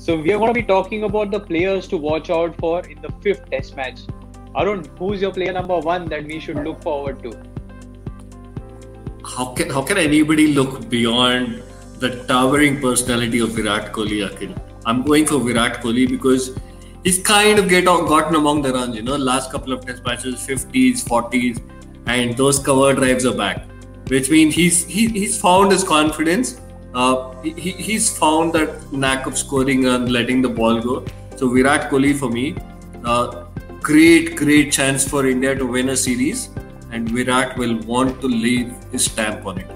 So we are going to be talking about the players to watch out for in the 5th Test match. Arun, who's your player number 1 that we should look forward to? How can anybody look beyond the towering personality of Virat Kohli, Akhil? I'm going for Virat Kohli because he's kind of gotten among the runs. Last couple of Test matches, 50s, 40s, and those cover drives are back, which means he's found his confidence. He's found that knack of scoring and letting the ball go. So Virat Kohli for me, great chance for India to win a series, and Virat will want to leave his stamp on it.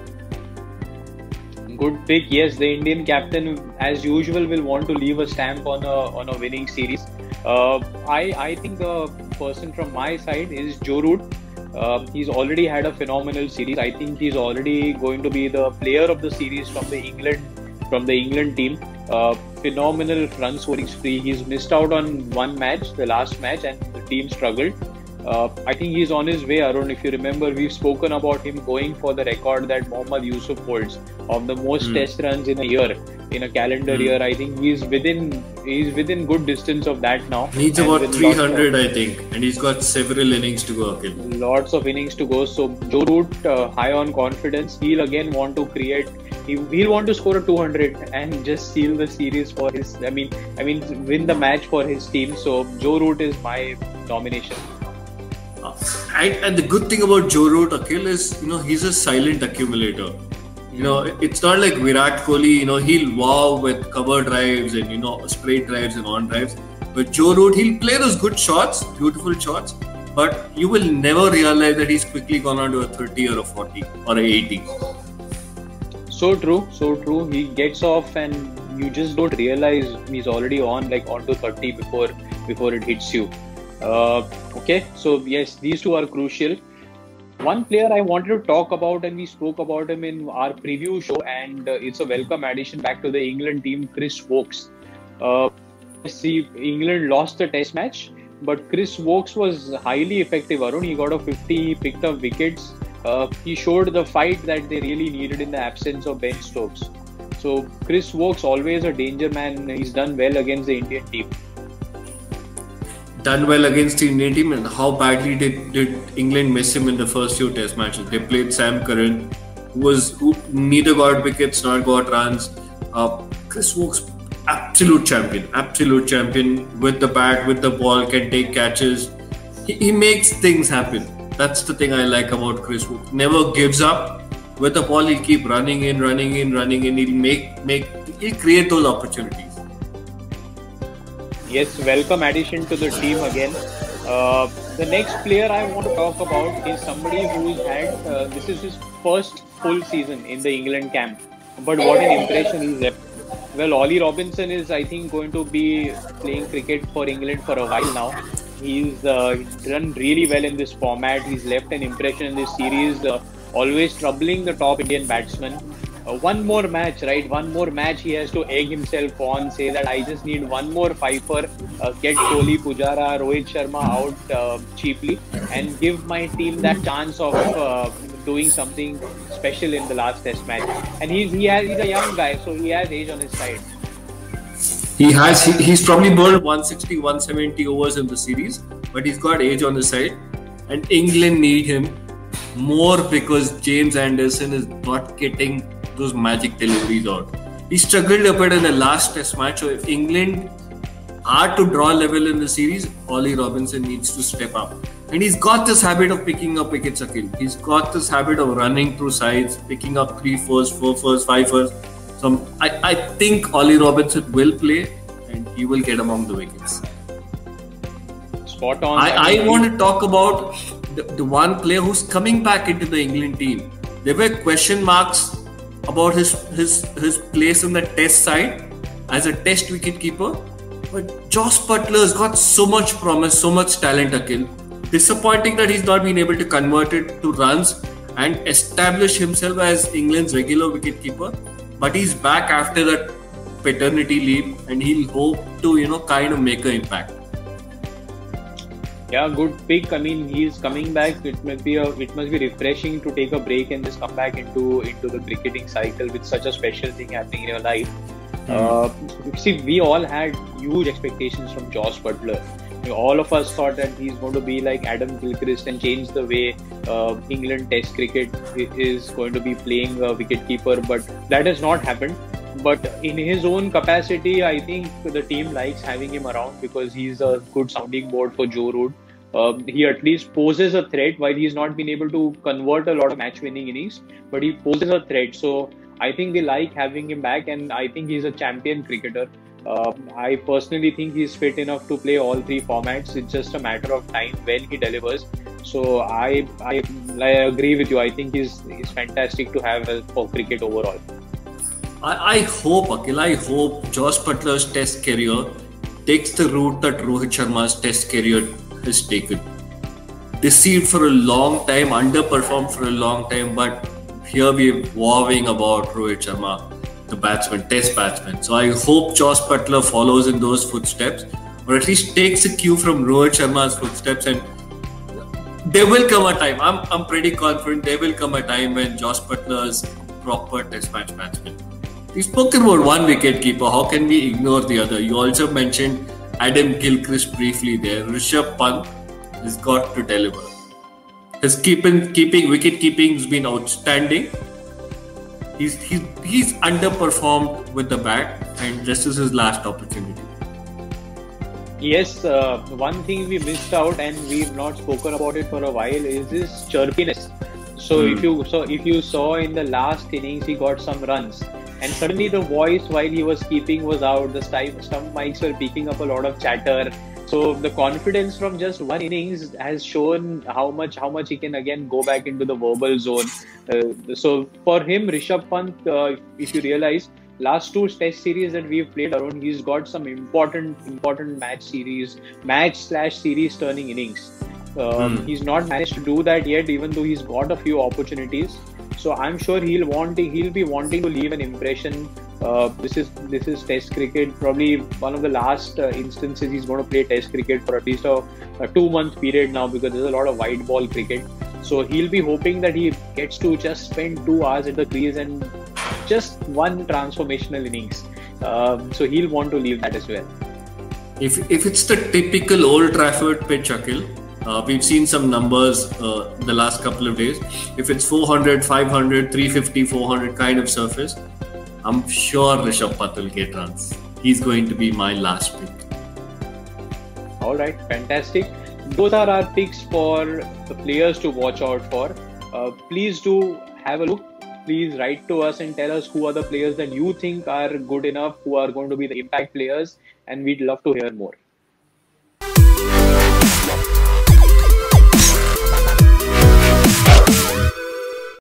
Good pick. Yes, the Indian captain, as usual, will want to leave a stamp on a winning series. I think the person from my side is Joe Root. He's already had a phenomenal series. I think he's already going to be the player of the series from the England team. Phenomenal run scoring spree. He's missed out on one match, the last match, and the team struggled. I think he's on his way, Arun. If you remember, we've spoken about him going for the record that Mohammad Yusuf holds of the most test runs in a year, in a calendar year. I think he's within good distance of that now. Needs about 300, I think, and he's got several innings to go. Okay. Lots of innings to go. So Joe Root, high on confidence. He'll again want to create. He'll want to score a 200 and just seal the series for his. I mean, win the match for his team. So Joe Root is my nomination. And the good thing about Joe Root, Akhil, is he's a silent accumulator. It's not like Virat Kohli. He'll wow with cover drives and straight drives and on drives. But Joe Root, he'll play those good shots, beautiful shots. But you will never realize that he's quickly gone on to a 30 or a 40 or a 80. So true. He gets off and you just don't realize he's already on to 30 before it hits you. Okay, so yes, these two are crucial. One player I wanted to talk about, and we spoke about him in our preview show, and it's a welcome addition back to the England team, Chris Woakes. England lost the Test match, but Chris Woakes was highly effective, Arun. He got a 50, he picked up wickets. He showed the fight that they really needed in the absence of Ben Stokes. So Chris Woakes, always a danger man. He's done well against the Indian team. Done well against the Indian team, and how badly did England miss him in the first few Test matches? They played Sam Curran, who neither got wickets nor got runs. Chris Woakes, absolute champion with the bat, with the ball, can take catches. He makes things happen. That's the thing I like about Chris Woakes. Never gives up. With the ball, he'll keep running in. He'll create those opportunities. Yes, welcome addition to the team again. The next player I want to talk about is somebody who's had, this is his first full season in the England camp. But what an impression he's left. Well, Ollie Robinson is, I think, going to be playing cricket for England for a while now. He's done really well in this format. He's left an impression in this series, always troubling the top Indian batsmen. One more match, right? One more match he has to egg himself on, say that I just need one more fifer, get Kohli, Pujara, Rohit Sharma out cheaply and give my team that chance of doing something special in the last Test match. And he's a young guy, so he has age on his side. He's probably bowled 160, 170 overs in the series, but he's got age on his side. And England need him more because James Anderson is not getting those magic deliveries out. He struggled a bit in the last Test match. So if England are to draw level in the series, Ollie Robinson needs to step up. And he's got this habit of picking up wickets, Akhil. He's got this habit of running through sides, picking up 3 fours, 4 fours, 5 fours. So I think Ollie Robinson will play and he will get among the wickets. Spot on. I want to talk about the one player who's coming back into the England team. There were question marks about his place in the Test side as a Test wicketkeeper, but Josh Butler has got so much promise, so much talent, Akhil. Disappointing that he's not been able to convert it to runs and establish himself as England's regular wicketkeeper, but he's back after that paternity leave and he'll hope to kind of make an impact. Yeah, good pick. I mean, he's coming back. It must be refreshing to take a break and just come back into the cricketing cycle with such a special thing happening in your life. Hmm. Uh, See, we all had huge expectations from Josh Butler. All of us thought that he's going to be like Adam Gilchrist and change the way England Test cricket is going to be playing a wicketkeeper, but that has not happened. But in his own capacity, I think the team likes having him around because he's a good sounding board for Joe Root. He at least poses a threat while he's not been able to convert a lot of match-winning innings, but he poses a threat. So I think they like having him back, and I think he's a champion cricketer. I personally think he's fit enough to play all three formats. It's just a matter of time when he delivers. So I agree with you. I think he's fantastic to have for cricket overall. I hope, Akhil, I hope Josh Butler's Test career takes the route that Rohit Sharma's Test career has taken. Deceived for a long time, underperformed for a long time, but here we're warring about Rohit Sharma, the batsman, Test batsman. So I hope Josh Butler follows in those footsteps, or at least takes a cue from Rohit Sharma's footsteps. And there will come a time, I'm pretty confident there will come a time when Josh Butler is proper Test match batsman. We've spoken about one wicket keeper. How can we ignore the other? You also mentioned Adam Gilchrist briefly there. Rishabh Pant has got to deliver. His wicket keeping has been outstanding. He's underperformed with the bat, and this is his last opportunity. Yes, one thing we missed out and we've not spoken about it for a while is his chirpiness. So if you saw in the last innings, he got some runs, and suddenly the voice while he was keeping was out. The stump mics were picking up a lot of chatter. So the confidence from just one innings has shown how much he can again go back into the verbal zone. So for him, Rishabh Pant, if you realize, last two Test series that we've played around, he's got some important match/series turning innings. He's not managed to do that yet, even though he's got a few opportunities. So I'm sure he'll be wanting to leave an impression. This is Test cricket, probably one of the last instances he's going to play Test cricket for at least a 2-month period now, because there's a lot of white ball cricket. So he'll be hoping that he gets to just spend 2 hours at the crease and just one transformational innings. So he'll want to leave that as well. If it's the typical Old Trafford pitch, Akhil, we've seen some numbers the last couple of days. If it's 400, 500, 350, 400 kind of surface, I'm sure Rishabh Pant will get runs. He's going to be my last pick. All right, fantastic. Those are our picks for the players to watch out for. Please do have a look. Please write to us and tell us who are the players that you think are good enough, who are going to be the impact players, and we'd love to hear more.